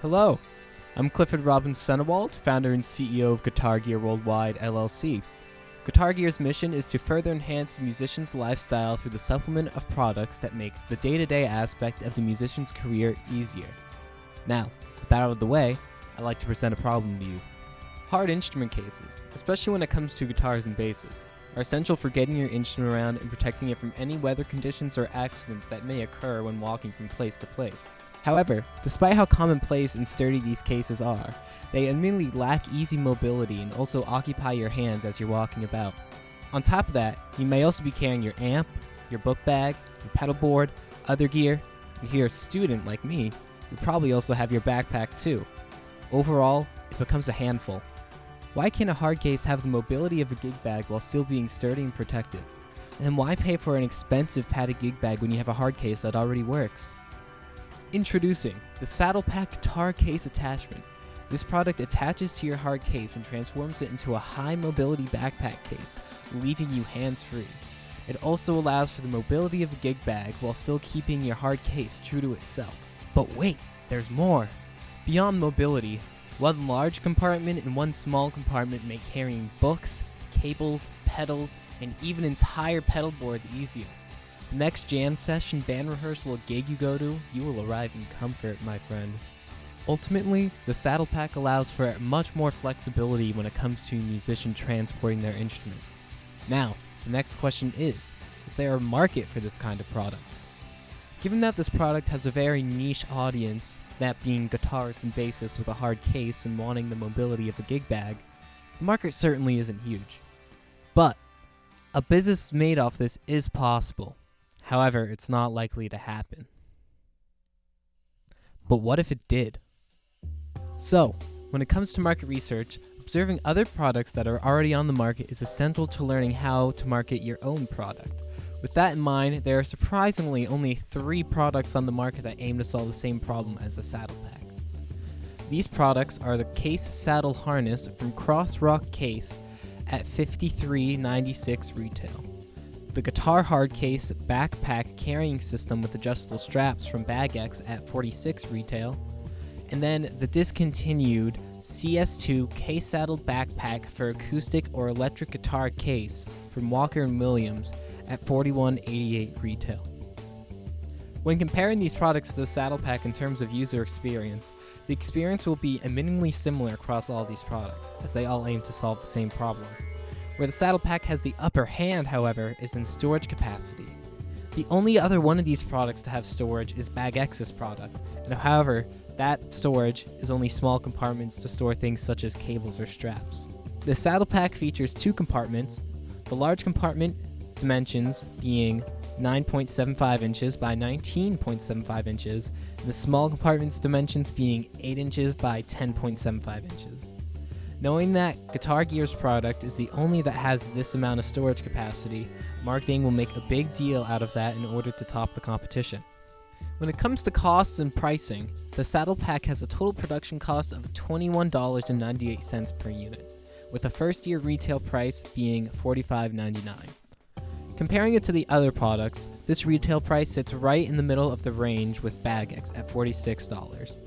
Hello, I'm Clifford Robbins-Sennewald, founder and CEO of Guitar Gear Worldwide, LLC. Guitar Gear's mission is to further enhance the musician's lifestyle through the supplement of products that make the day-to-day aspect of the musician's career easier. Now, with that out of the way, I'd like to present a problem to you. Hard instrument cases, especially when it comes to guitars and basses, are essential for getting your instrument around and protecting it from any weather conditions or accidents that may occur when walking from place to place. However, despite how commonplace and sturdy these cases are, they admittedly lack easy mobility and also occupy your hands as you're walking about. On top of that, you may also be carrying your amp, your book bag, your pedal board, other gear, and if you're a student like me, you probably also have your backpack too. Overall, it becomes a handful. Why can't a hard case have the mobility of a gig bag while still being sturdy and protective? And then why pay for an expensive padded gig bag when you have a hard case that already works? Introducing the SaddlePack Guitar Case Attachment. This product attaches to your hard case and transforms it into a high mobility backpack case, leaving you hands-free. It also allows for the mobility of a gig bag while still keeping your hard case true to itself. But wait, there's more! Beyond mobility, one large compartment and one small compartment make carrying books, cables, pedals, and even entire pedal boards easier. The next jam session, band rehearsal, or gig you go to, you will arrive in comfort, my friend. Ultimately, the SaddlePack allows for much more flexibility when it comes to a musician transporting their instrument. Now, the next question is there a market for this kind of product? Given that this product has a very niche audience, that being guitarists and bassists with a hard case and wanting the mobility of a gig bag, the market certainly isn't huge. But a business made off this is possible. However, it's not likely to happen. But what if it did? So, when it comes to market research, observing other products that are already on the market is essential to learning how to market your own product. With that in mind, there are surprisingly only 3 products on the market that aim to solve the same problem as the SaddlePack. These products are the Case Saddle Harness from CROSSROCK Case at $53.96 retail. The Guitar Hard Case Backpack Carrying System with adjustable straps from BagX at $46 retail, and then the discontinued CS2 Case Saddle Backpack for acoustic or electric guitar case from Walker & Williams at $41.88 retail. When comparing these products to the SaddlePack in terms of user experience, the experience will be minimally similar across all these products, as they all aim to solve the same problem. Where the SaddlePack has the upper hand, however, is in storage capacity. The only other one of these products to have storage is BagX's product, and however, that storage is only small compartments to store things such as cables or straps. The SaddlePack features 2 compartments, the large compartment dimensions being 9.75 inches by 19.75 inches, and the small compartment's dimensions being 8 inches by 10.75 inches. Knowing that Guitar Gear's product is the only that has this amount of storage capacity, marketing will make a big deal out of that in order to top the competition. When it comes to costs and pricing, the SaddlePack has a total production cost of $21.98 per unit, with a first-year retail price being $45.99. Comparing it to the other products, this retail price sits right in the middle of the range with BagX at $46.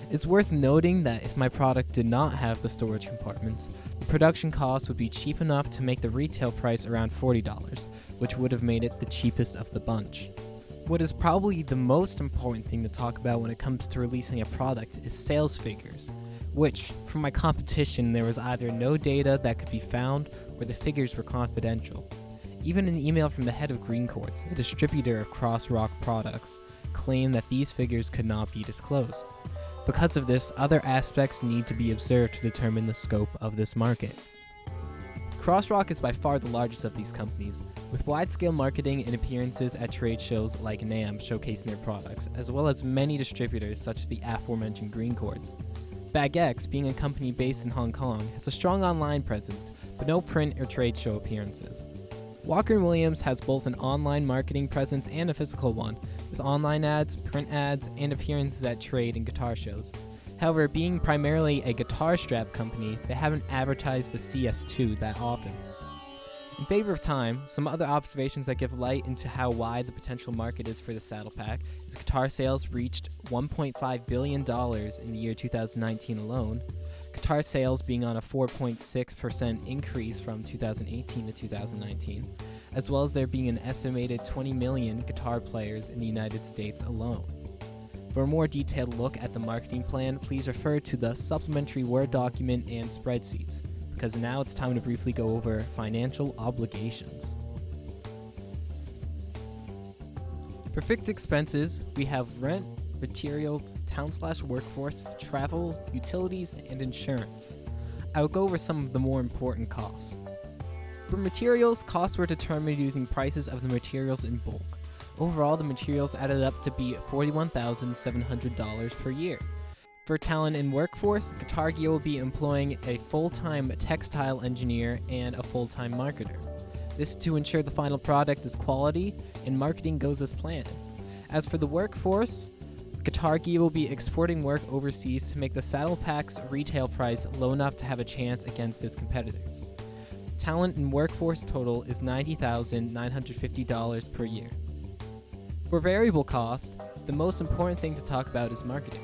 It's worth noting that if my product did not have the storage compartments, the production cost would be cheap enough to make the retail price around $40, which would have made it the cheapest of the bunch. What is probably the most important thing to talk about when it comes to releasing a product is sales figures, which, from my competition, there was either no data that could be found or the figures were confidential. Even an email from the head of Green Quartz, a distributor of CrossRock products, claimed that these figures could not be disclosed. Because of this, other aspects need to be observed to determine the scope of this market. CrossRock is by far the largest of these companies, with wide-scale marketing and appearances at trade shows like NAMM showcasing their products, as well as many distributors such as the aforementioned Green Quartz. BagX, being a company based in Hong Kong, has a strong online presence, but no print or trade show appearances. Walker & Williams has both an online marketing presence and a physical one, with online ads, print ads, and appearances at trade and guitar shows. However, being primarily a guitar strap company, they haven't advertised the CS2 that often. In favor of time, some other observations that give light into how wide the potential market is for the SaddlePack is guitar sales reached $1.5 billion in the year 2019 alone, guitar sales being on a 4.6% increase from 2018 to 2019, as well as there being an estimated 20 million guitar players in the United States alone. For a more detailed look at the marketing plan, please refer to the supplementary Word document and spreadsheets, because now it's time to briefly go over financial obligations. For fixed expenses, we have rent, materials, town/workforce, travel, utilities, and insurance. I'll go over some of the more important costs. For materials, costs were determined using prices of the materials in bulk. Overall, the materials added up to be $41,700 per year. For talent and workforce, Guitar Gear will be employing a full-time textile engineer and a full-time marketer. This is to ensure the final product is quality and marketing goes as planned. As for the workforce, Guitar Gear will be exporting work overseas to make the SaddlePack's retail price low enough to have a chance against its competitors. Talent and workforce total is $90,950 per year. For variable cost, the most important thing to talk about is marketing.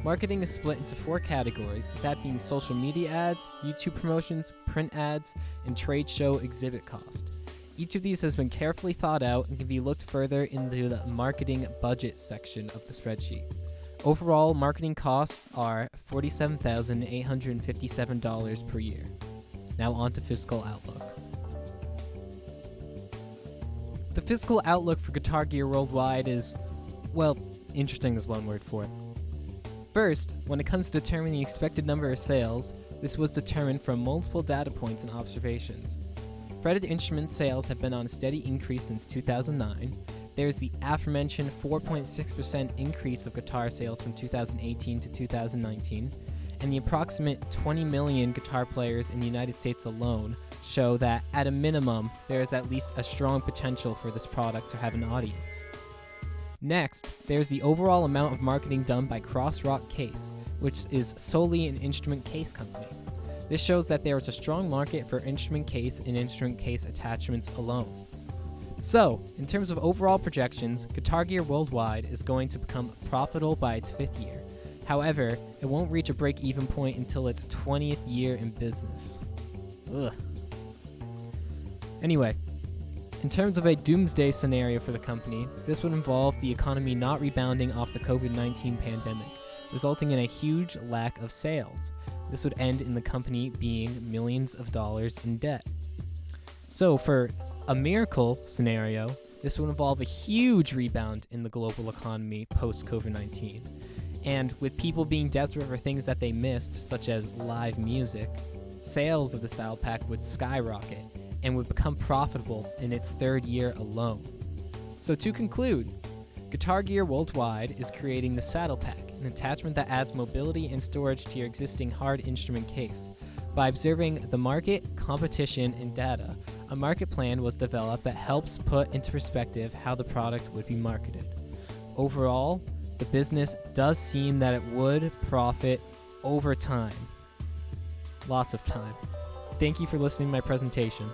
Marketing is split into 4 categories, that being social media ads, YouTube promotions, print ads, and trade show exhibit cost. Each of these has been carefully thought out and can be looked further into the marketing budget section of the spreadsheet. Overall, marketing costs are $47,857 per year. Now on to fiscal outlook. The fiscal outlook for Guitar Gear Worldwide is, well, interesting is one word for it. First, when it comes to determining the expected number of sales, this was determined from multiple data points and observations. Fretted instrument sales have been on a steady increase since 2009. There is the aforementioned 4.6% increase of guitar sales from 2018 to 2019, and the approximate 20 million guitar players in the United States alone show that, at a minimum, there is at least a strong potential for this product to have an audience. Next, there's the overall amount of marketing done by CROSSROCK Case, which is solely an instrument case company. This shows that there is a strong market for instrument case and instrument case attachments alone. So, in terms of overall projections, Guitar Gear Worldwide is going to become profitable by its 5th year. However, it won't reach a break-even point until its 20th year in business. Ugh. Anyway, in terms of a doomsday scenario for the company, this would involve the economy not rebounding off the COVID-19 pandemic, resulting in a huge lack of sales. This would end in the company being millions of dollars in debt. So for a miracle scenario, this would involve a huge rebound in the global economy post-COVID-19. And with people being desperate for things that they missed, such as live music, sales of the SaddlePack would skyrocket and would become profitable in its 3rd year alone. So to conclude, Guitar Gear Worldwide is creating the SaddlePack, an attachment that adds mobility and storage to your existing hard instrument case. By observing the market, competition, and data, a market plan was developed that helps put into perspective how the product would be marketed. Overall, the business does seem that it would profit over time. Lots of time. Thank you for listening to my presentation.